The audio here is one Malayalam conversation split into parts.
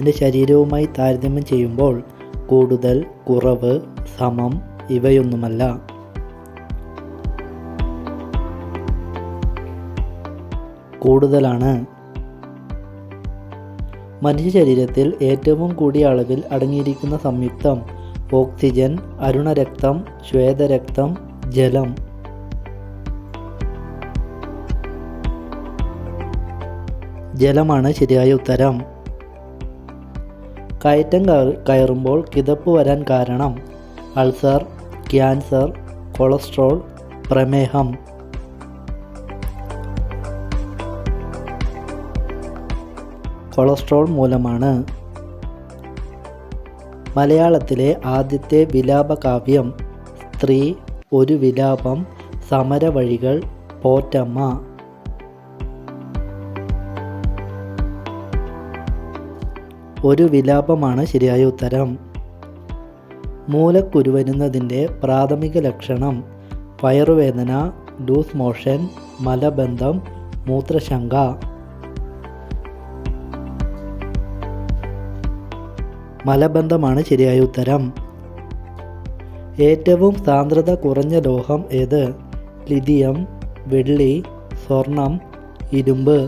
എൻ്റെ ശരീരവുമായി താരതമ്യം ചെയ്യുമ്പോൾ കൂടുതൽ, കുറവ്, സമം ഇവയൊന്നുമല്ല. കൂടുതലാണ്. മനുഷ്യ ശരീരത്തിൽ ഏറ്റവും കൂടിയ അളവിൽ അടങ്ങിയിരിക്കുന്ന സംയുക്തം ഓക്സിജൻ, അരുണരക്തം, ശ്വേതരക്തം, ജലം. ജലമാണ് ശരിയായ ഉത്തരം. കയറ്റം കയറുമ്പോൾ കിതപ്പ് വരാൻ കാരണം അൾസർ, ക്യാൻസർ, കൊളസ്ട്രോൾ, പ്രമേഹം. കൊളസ്ട്രോൾ മൂലമാണ്. മലയാളത്തിലെ ആദ്യത്തെ വിലാപകാവ്യം സ്ത്രീ, ഒരു വിലാപം, സമരവഴികൾ, പോറ്റമ്മ. ഒരു വിലാപമാണ് ശരിയായ ഉത്തരം. മൂലക്കുരു വരുന്നതിൻ്റെ പ്രാഥമിക ലക്ഷണം വയറുവേദന, ലൂസ് മോഷൻ, മലബന്ധം, മൂത്രശങ്ക. മലബന്ധമാണ് ശരിയായ ഉത്തരം. ഏറ്റവും സാന്ദ്രത കുറഞ്ഞ ലോഹം ഏത്? ലിഥിയം, വെള്ളി, സ്വർണം, ഇരുമ്പ്.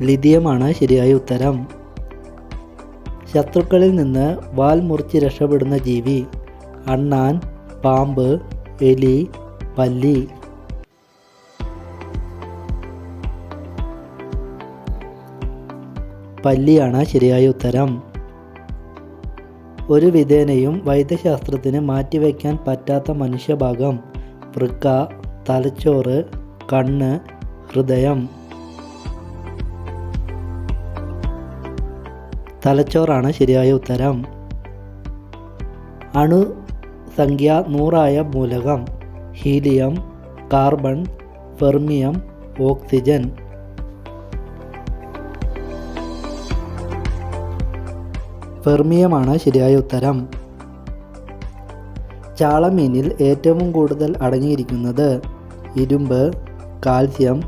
ലിഥിയമാണ് ശരിയായ ഉത്തരം. ശത്രുക്കളിൽ നിന്ന് വാൽ മുറിച്ച് രക്ഷപ്പെടുന്ന ജീവി അണ്ണാൻ, പാമ്പ്, എലി, പല്ലി. പല്ലിയാണ് ശരിയായ ഉത്തരം. ഒരു വിധേനയും വൈദ്യശാസ്ത്രത്തിന് മാറ്റിവെക്കാൻ പറ്റാത്ത മനുഷ്യഭാഗം വൃക്ക, തലച്ചോറ്, കണ്ണ്, ഹൃദയം. തലച്ചോറാണ് ശരിയായ ഉത്തരം. അണുസംഖ്യ 100 മൂലകം ഹീലിയം, കാർബൺ, ഫെർമിയം, ഓക്സിജൻ. ഫെർമിയമാണ് ശരിയായ ഉത്തരം. ചാളമീനിൽ ഏറ്റവും കൂടുതൽ അടങ്ങിയിരിക്കുന്നത് ഇരുമ്പ്, കാൽസ്യം,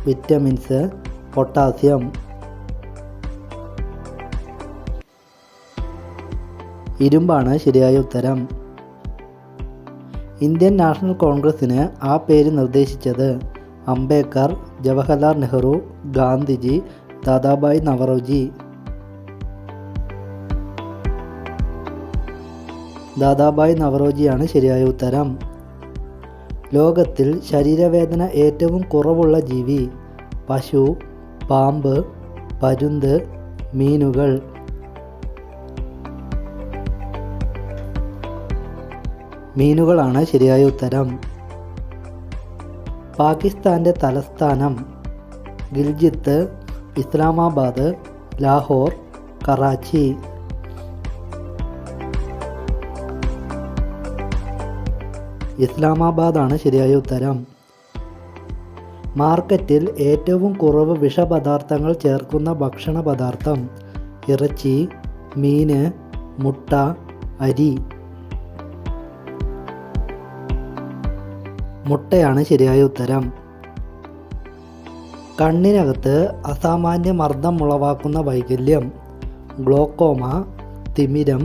വിറ്റമിൻസ്, പൊട്ടാസ്യം. ഇരുമ്പാണ് ശരിയായ ഉത്തരം. ഇന്ത്യൻ നാഷണൽ കോൺഗ്രസിന് ആ പേര് നിർദ്ദേശിച്ചത് അംബേദ്കർ, ജവഹർലാൽ നെഹ്റു, ഗാന്ധിജി, ദാദാഭായ് നവറോജി. ദാദാഭായ് നവറോജിയാണ് ശരിയായ ഉത്തരം. ലോകത്തിൽ ശരീരവേദന ഏറ്റവും കുറവുള്ള ജീവി പശു, പാമ്പ്, പരുന്ത്, മീനുകൾ. മീനുകളാണ് ശരിയായ ഉത്തരം. പാകിസ്ഥാൻ്റെ തലസ്ഥാനം ഗിൽജിത്ത്, ഇസ്ലാമാബാദ്, ലാഹോർ, കറാച്ചി. ഇസ്ലാമാബാദാണ് ശരിയായ ഉത്തരം. മാർക്കറ്റിൽ ഏറ്റവും കുറവ് വിഷപദാർത്ഥങ്ങൾ ചേർക്കുന്ന ഭക്ഷണ പദാർത്ഥം ഇറച്ചി, മീന്, മുട്ട, അരി. മുട്ടയാണ് ശരിയായ ഉത്തരം. കണ്ണിനകത്ത് അസാമാന്യ മർദ്ദം ഉളവാക്കുന്ന വൈകല്യം ഗ്ലോക്കോമ, തിമിരം,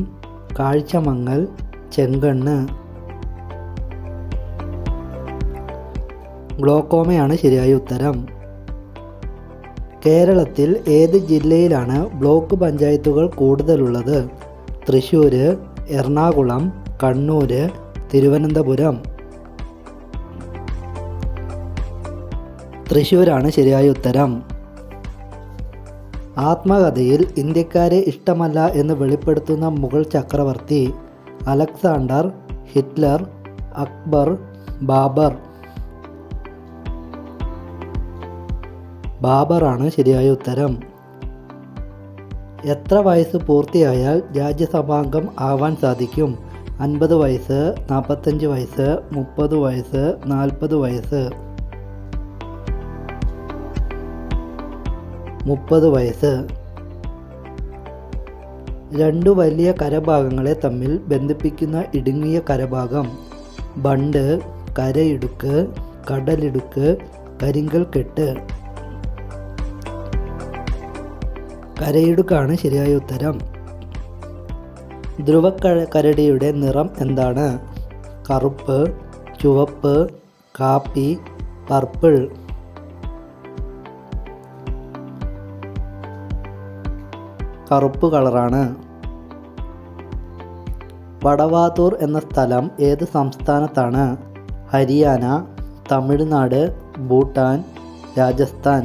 കാഴ്ചമങ്ങൽ, ചെങ്കണ്ണ്. ഗ്ലോക്കോമയാണ് ശരിയായ ഉത്തരം. കേരളത്തിൽ ഏത് ജില്ലയിലാണ് ബ്ലോക്ക് പഞ്ചായത്തുകൾ കൂടുതലുള്ളത്? തൃശ്ശൂർ, എറണാകുളം, കണ്ണൂർ, തിരുവനന്തപുരം. തൃശ്ശൂരാണ് ശരിയായ ഉത്തരം. ആത്മകഥയിൽ ഇന്ത്യക്കാരെ ഇഷ്ടമല്ല എന്ന് വെളിപ്പെടുത്തുന്ന മുഗൾ ചക്രവർത്തി അലക്സാണ്ടർ, ഹിറ്റ്ലർ, അക്ബർ, ബാബർ. ബാബറാണ് ശരിയായ ഉത്തരം. എത്ര വയസ്സ് പൂർത്തിയായാൽ രാജ്യസഭാംഗം ആവാൻ സാധിക്കും? 50 വയസ്സ്, 45 വയസ്സ്, 30 വയസ്സ്, 40 വയസ്സ്. 30 വയസ്സ്. രണ്ടു വലിയ കരഭാഗങ്ങളെ തമ്മിൽ ബന്ധിപ്പിക്കുന്ന ഇടുങ്ങിയ കരഭാഗം ബണ്ട്, കരയിടുക്ക്, കടലിടുക്ക്, കരിങ്കൽ കെട്ട്. കരയിടുക്കാണ് ശരിയായ ഉത്തരം. ധ്രുവക്കരടിയുടെ നിറം എന്താണ്? കറുപ്പ്, ചുവപ്പ്, കാപ്പി, പർപ്പിൾ. കറുപ്പ് കളറാണ്. വടവാതൂർ എന്ന സ്ഥലം ഏത് സംസ്ഥാനത്താണ്? ഹരിയാന, തമിഴ്നാട്, ഭൂട്ടാൻ, രാജസ്ഥാൻ.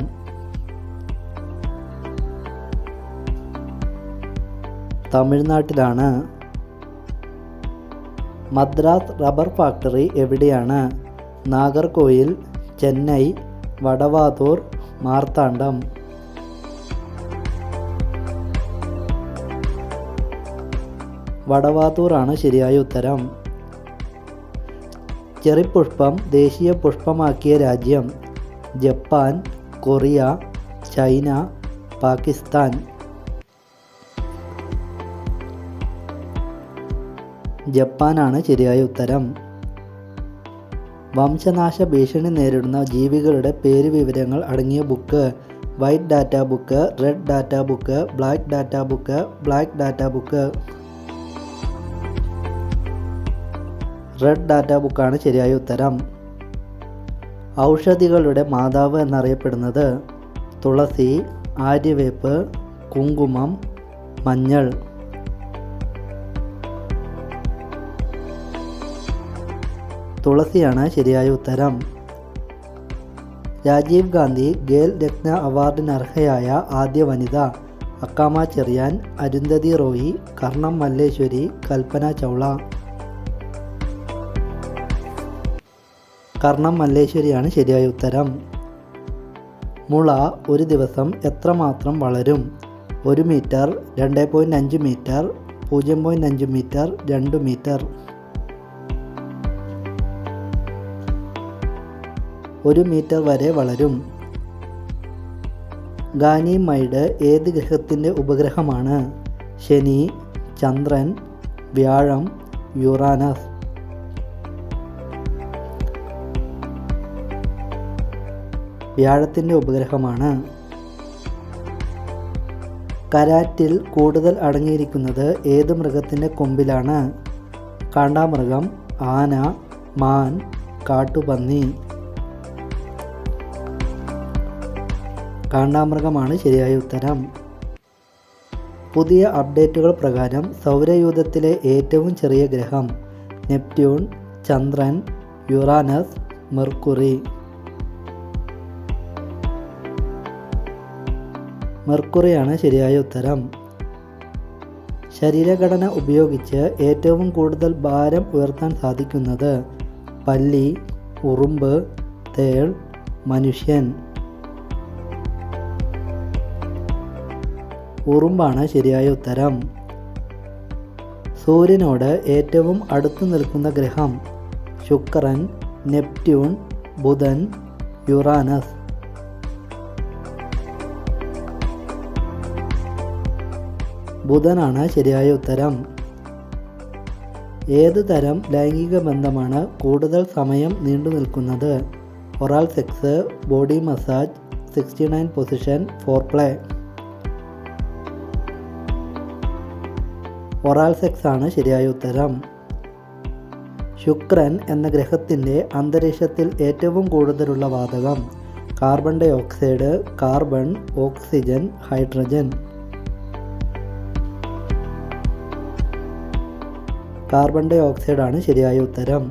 തമിഴ്നാട്ടിലാണ്. മദ്രാസ് റബ്ബർ ഫാക്ടറി എവിടെയാണ്? നാഗർകോയിൽ, ചെന്നൈ, വടവാതൂർ, മാർത്താണ്ഡം. വടവാതൂറാണ് ശരിയായ ഉത്തരം. ചെറിപ്പുഷ്പം ദേശീയ പുഷ്പമാക്കിയ രാജ്യം? Japan, Korea, China, Pakistan. ജപ്പാനാണ് ശരിയായ ഉത്തരം. വംശനാശ ഭീഷണി നേരിടുന്ന ജീവികളുടെ പേര് വിവരങ്ങൾ അടങ്ങിയ book? White data book, red data book, black data book, black data book. Red data ബുക്കാണ് ശരിയായ ഉത്തരം. ഔഷധികളുടെ മാതാവ് എന്നറിയപ്പെടുന്നത്? തുളസി, ആര്യവേപ്പ്, കുങ്കുമം, മഞ്ഞൾ. തുളസിയാണ് ശരിയായ ഉത്തരം. രാജീവ് ഗാന്ധി ഖേൽ രത്ന അവാർഡിനർഹയായ ആദ്യ വനിത? അക്കാമ ചെറിയാൻ, അരുന്ധതി റോയി, കർണം മല്ലേശ്വരി, കൽപ്പന ചൗള. കർണം മല്ലേശ്വരിയാണ് ശരിയായ ഉത്തരം. മുള ഒരു ദിവസം എത്രമാത്രം വളരും? 1 metre, 2.5 metre, 0.5 metre, 2 metre. 1 metre വരെ വളരും. ഗാനിമൈഡ് ഏത് ഗ്രഹത്തിൻ്റെ ഉപഗ്രഹമാണ്? ശനി, ചന്ദ്രൻ, വ്യാഴം, യുറാനസ്. വ്യാഴത്തിൻ്റെ ഉപഗ്രഹമാണ്. കരാറ്റിൽ കൂടുതൽ അടങ്ങിയിരിക്കുന്നത് ഏത് മൃഗത്തിൻ്റെ കൊമ്പിലാണ്? കാണ്ടാമൃഗം, ആന, മാൻ, കാട്ടുപന്നി. കാണ്ടാമൃഗമാണ് ശരിയായ ഉത്തരം. പുതിയ അപ്ഡേറ്റുകൾ പ്രകാരം സൗരയൂഥത്തിലെ ഏറ്റവും ചെറിയ ഗ്രഹം? നെപ്റ്റ്യൂൺ, ചന്ദ്രൻ, യുറാനസ്, മെർക്കുറി. മെർക്കുറിയാണ് ശരിയായ ഉത്തരം. ശരീരഘടന ഉപയോഗിച്ച് ഏറ്റവും കൂടുതൽ ഭാരം ഉയർത്താൻ സാധിക്കുന്നത്? പല്ലി, ഉറുമ്പ്, തേൾ, മനുഷ്യൻ. ഉറുമ്പാണ് ശരിയായ ഉത്തരം. സൂര്യനോട് ഏറ്റവും അടുത്ത് നിൽക്കുന്ന ഗ്രഹം? ശുക്രൻ, നെപ്റ്റ്യൂൺ, ബുധൻ, യുറാനസ്. ബുധനാണ് ശരിയായ ഉത്തരം. ഏത് തരം ലൈംഗിക ബന്ധമാണ് കൂടുതൽ സമയം നീണ്ടു നിൽക്കുന്നത്? Oral sex, body massage, 69 position, foreplay. Oral sex ആണ് ശരിയായ ഉത്തരം. ശുക്രൻ എന്ന ഗ്രഹത്തിൻ്റെ അന്തരീക്ഷത്തിൽ ഏറ്റവും കൂടുതലുള്ള വാതകം? Carbon dioxide, carbon, oxygen, hydrogen. Carbon ഡൈ ഓക്സൈഡാണ് ശരിയായ ഉത്തരം.